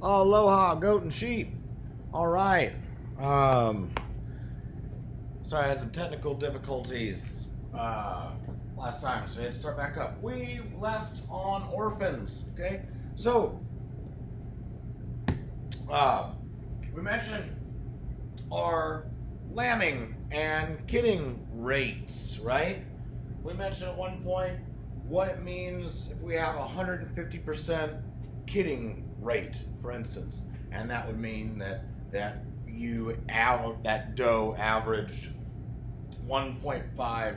Aloha, goat and sheep. All right. Sorry, I had some technical difficulties last time, so we had to start back up. We left on orphans. Okay, so we mentioned our lambing and kidding rates, right? We mentioned at one point what it means if we have 150% kidding rate, for instance, and that would mean that doe averaged 1.5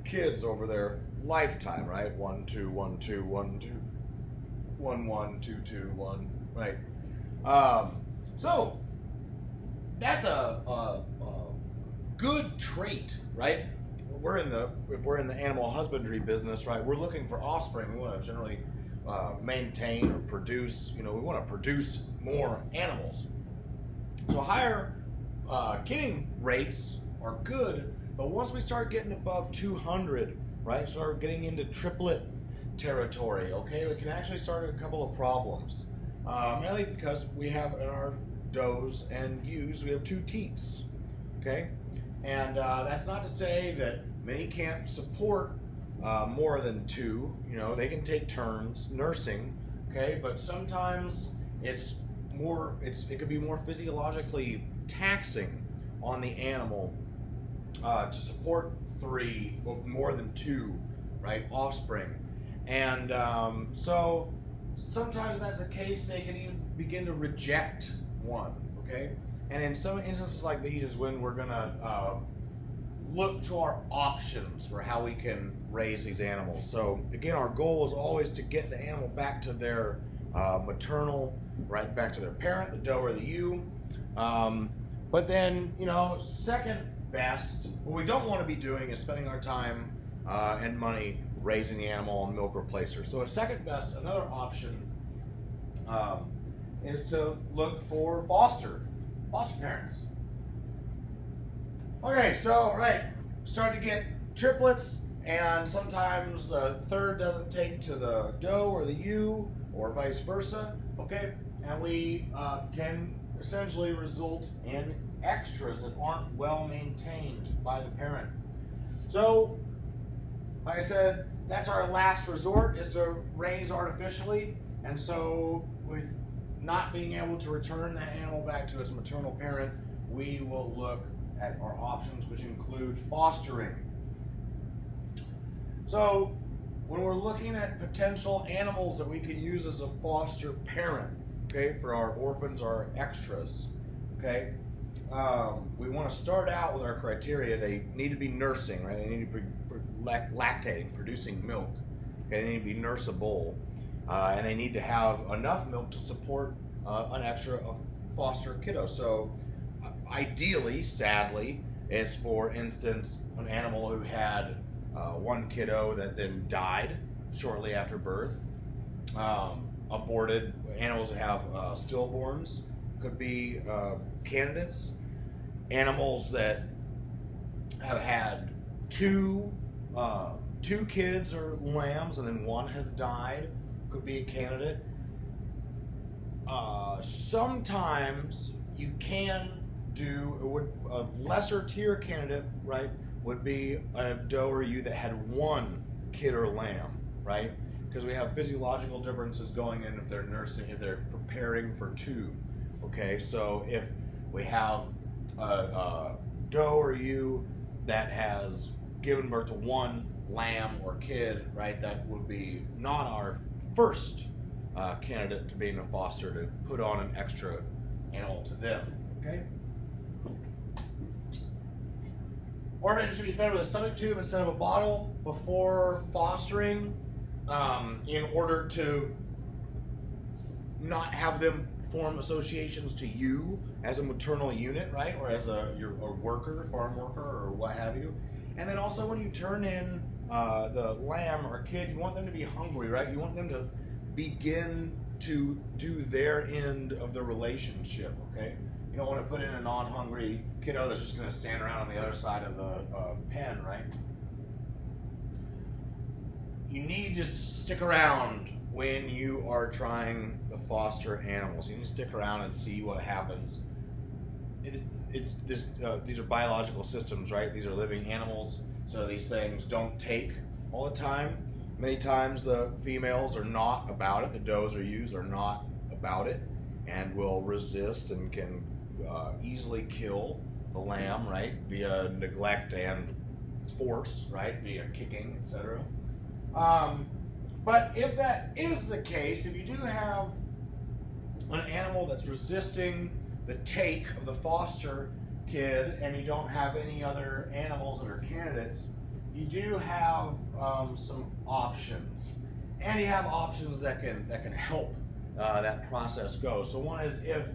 kids over their lifetime, right? 1 2 1 2 1 2 1 1 2 2 1, right? So that's a good trait, right? If we're in the animal husbandry business, right? We're looking for offspring. We want to generally maintain or produce. We want to produce more animals. So higher kidding rates are good, but once we start getting above 200, right? Start getting into triplet territory. Okay, we can actually start a couple of problems. Mainly because we have in our does and ewes, we have two teats. Okay, and that's not to say that many can't support more than two. They can take turns nursing. Okay, but sometimes it could be more physiologically taxing on the animal to support three or more than two, right, offspring. And so sometimes if that's the case, they can even begin to reject one. Okay, and in some instances like these is when we're gonna look to our options for how we can raise these animals. So again, our goal is always to get the animal back to their maternal, right, back to their parent, the doe or the ewe. But then, second best, what we don't want to be doing is spending our time and money raising the animal on milk replacer. So a second best, another option is to look for foster parents. Okay, so start to get triplets, and sometimes the third doesn't take to the doe or the ewe, or vice versa. Okay, and we can essentially result in extras that aren't well maintained by the parent. So, like I said, that's our last resort, is to raise artificially. And so, with not being able to return that animal back to its maternal parent, we will look at our options, which include fostering. So, when we're looking at potential animals that we could use as a foster parent, okay, for our orphans, our extras, okay, we want to start out with our criteria. They need to be nursing, right? They need to be lactating, producing milk. Okay, they need to be nurseable, and they need to have enough milk to support an extra foster kiddo. So, ideally, sadly, it's, for instance, an animal who had one kiddo that then died shortly after birth. Aborted animals that have stillborns could be candidates. Animals that have had two kids or lambs and then one has died could be a candidate. Sometimes you can do a lesser tier candidate, right? Would be a doe or ewe that had one kid or lamb, right? Because we have physiological differences going in if they're nursing, if they're preparing for two. Okay, so if we have a doe or ewe that has given birth to one lamb or kid, right, that would be not our first candidate to being a foster, to put on an extra animal to them. Okay. Orphan should be fed with a stomach tube instead of a bottle before fostering, in order to not have them form associations to you as a maternal unit, right, or as a worker, farm worker, or what have you. And then also when you turn in the lamb or kid, you want them to be hungry, right? You want them to begin to do their end of the relationship. Okay. You don't want to put in a non-hungry kiddo that's just going to stand around on the other side of the pen, right? You need to stick around when you are trying to foster animals. You need to stick around and see what happens. These are biological systems, right? These are living animals, so these things don't take all the time. Many times the females are not about it, the does or ewes are not about it, and will resist and can easily kill the lamb, right, via neglect and force, right, via kicking, etc. But if that is the case, if you do have an animal that's resisting the take of the foster kid, and you don't have any other animals that are candidates, you do have some options, and you have options that can help that process go. So one is if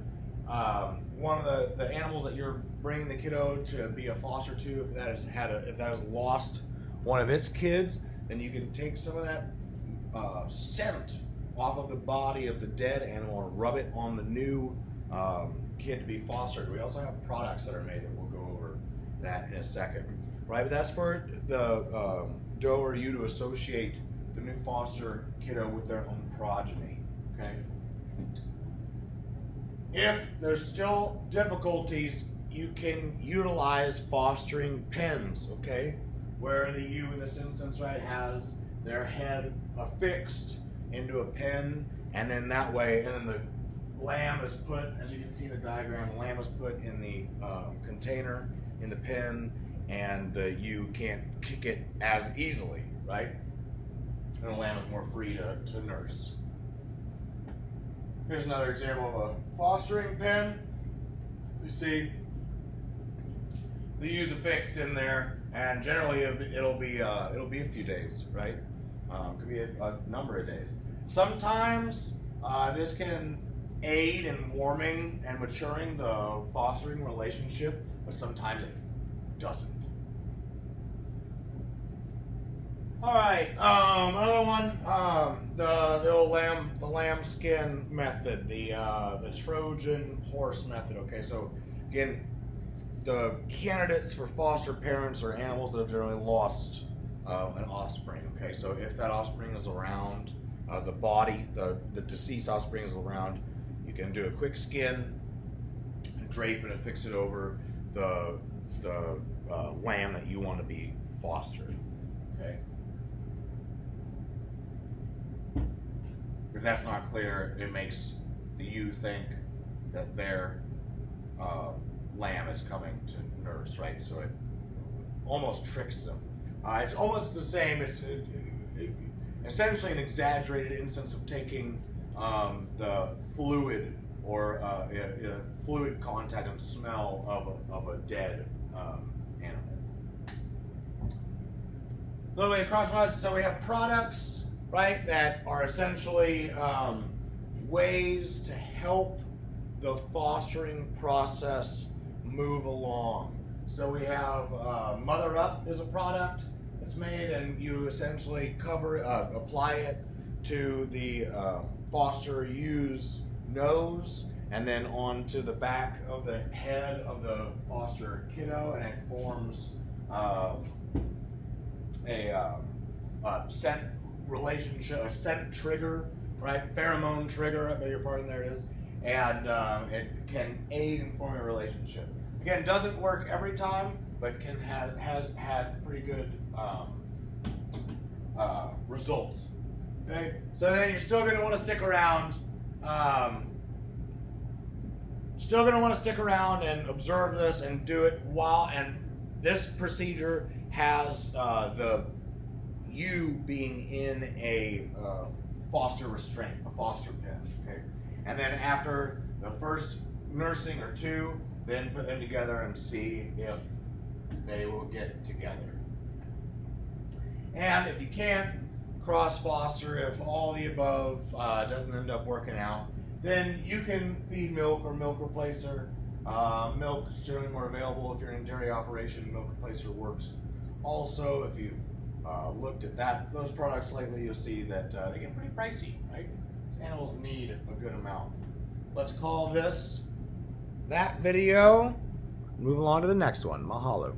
one of the animals that you're bringing the kiddo to be a foster to, if that has lost one of its kids, then you can take some of that scent off of the body of the dead animal and rub it on the new kid to be fostered. We also have products that are made that we'll go over that in a second, right? But that's for the doe or ewe to associate the new foster kiddo with their own progeny, okay? If there's still difficulties, you can utilize fostering pens, okay? Where the ewe in this instance, right, has their head affixed into a pen, and then that way, and then the lamb is put, as you can see in the diagram, the lamb is put in the container, in the pen, and the ewe can't kick it as easily, right? And the lamb is more free to nurse. Here's another example of a fostering pen. You see the ewe's affixed in there, and generally it'll be a few days, right? Could be a number of days. Sometimes this can aid in warming and maturing the fostering relationship, but sometimes it doesn't. All right, another one, the old lamb skin method, the Trojan horse method. Okay, so again, the candidates for foster parents are animals that have generally lost an offspring. Okay, so if that offspring is around, the body, the deceased offspring is around, you can do a quick skin, drape and affix it over the lamb that you want to be fostered. Okay. If that's not clear, it makes the ewe think that their lamb is coming to nurse, right? So it almost tricks them. It's almost the same. It's essentially an exaggerated instance of taking the fluid or fluid contact and smell of a dead animal. So we have products, right, that are essentially ways to help the fostering process move along. So we have Mother Up is a product that's made, and you essentially apply it to the foster ewe's nose and then onto the back of the head of the foster kiddo, and it forms a scent relationship, a scent trigger, right? Pheromone trigger, I beg your pardon, there it is. And it can aid in forming a relationship. Again, doesn't work every time, but has had pretty good results. Okay, so then you're still going to want to stick around. Still going to want to stick around and observe this and do it while. And this procedure has the ewe being in a foster restraint, a foster pen. Okay, and then after the first nursing or two, then put them together and see if they will get together. And if you can't cross foster, if all the above doesn't end up working out, then you can feed milk or milk replacer. Milk is generally more available if you're in a dairy operation. Milk replacer works. Also, if you've looked at those products lately, you'll see that they get pretty pricey, right? These animals need a good amount. Let's call this that video. Move along to the next one. Mahalo.